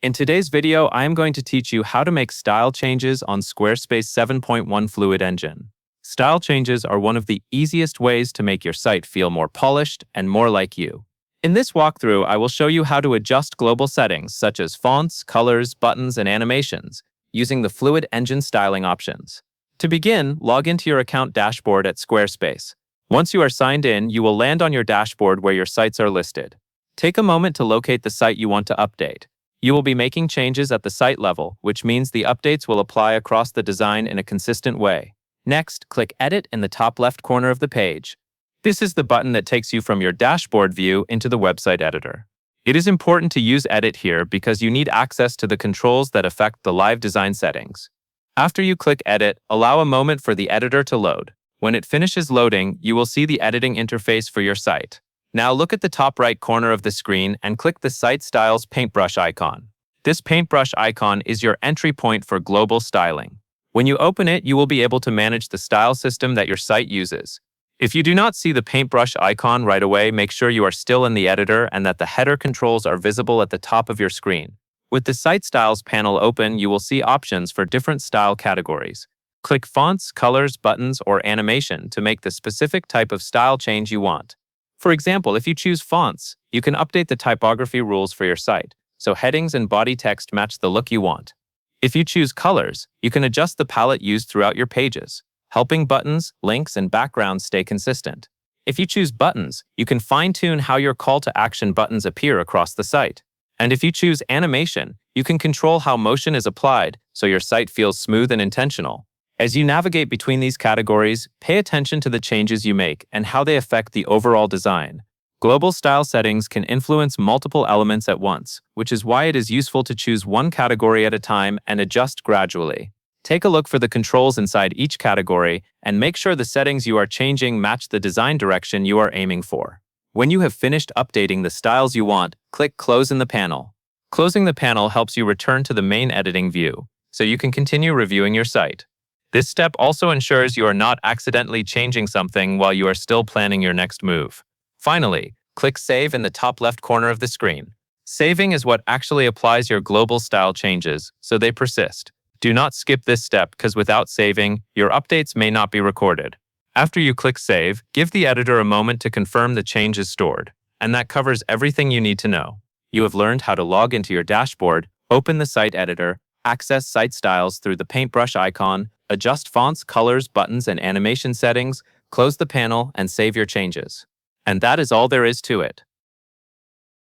In today's video, I am going to teach you how to make style changes on Squarespace 7.1 Fluid Engine. Style changes are one of the easiest ways to make your site feel more polished and more like you. In this walkthrough, I will show you how to adjust global settings such as fonts, colors, buttons, and animations using the Fluid Engine styling options. To begin, log into your account dashboard at Squarespace. Once you are signed in, you will land on your dashboard where your sites are listed. Take a moment to locate the site you want to update. You will be making changes at the site level, which means the updates will apply across the design in a consistent way. Next, click Edit in the top left corner of the page. This is the button that takes you from your dashboard view into the website editor. It is important to use Edit here because you need access to the controls that affect the live design settings. After you click Edit, allow a moment for the editor to load. When it finishes loading, you will see the editing interface for your site. Now look at the top right corner of the screen and click the Site Styles paintbrush icon. This paintbrush icon is your entry point for global styling. When you open it, you will be able to manage the style system that your site uses. If you do not see the paintbrush icon right away, make sure you are still in the editor and that the header controls are visible at the top of your screen. With the Site Styles panel open, you will see options for different style categories. Click Fonts, Colors, Buttons, or Animation to make the specific type of style change you want. For example, if you choose fonts, you can update the typography rules for your site, so headings and body text match the look you want. If you choose colors, you can adjust the palette used throughout your pages, helping buttons, links, and backgrounds stay consistent. If you choose buttons, you can fine-tune how your call to action buttons appear across the site. And if you choose animation, you can control how motion is applied so your site feels smooth and intentional. As you navigate between these categories, pay attention to the changes you make and how they affect the overall design. Global style settings can influence multiple elements at once, which is why it is useful to choose one category at a time and adjust gradually. Take a look for the controls inside each category and make sure the settings you are changing match the design direction you are aiming for. When you have finished updating the styles you want, click Close in the panel. Closing the panel helps you return to the main editing view, so you can continue reviewing your site. This step also ensures you are not accidentally changing something while you are still planning your next move. Finally, click Save in the top left corner of the screen. Saving is what actually applies your global style changes, so they persist. Do not skip this step because without saving, your updates may not be recorded. After you click Save, give the editor a moment to confirm the change is stored. And that covers everything you need to know. You have learned how to log into your dashboard, open the site editor, access site styles through the paintbrush icon, adjust fonts, colors, buttons, and animation settings, close the panel, and save your changes. And that is all there is to it.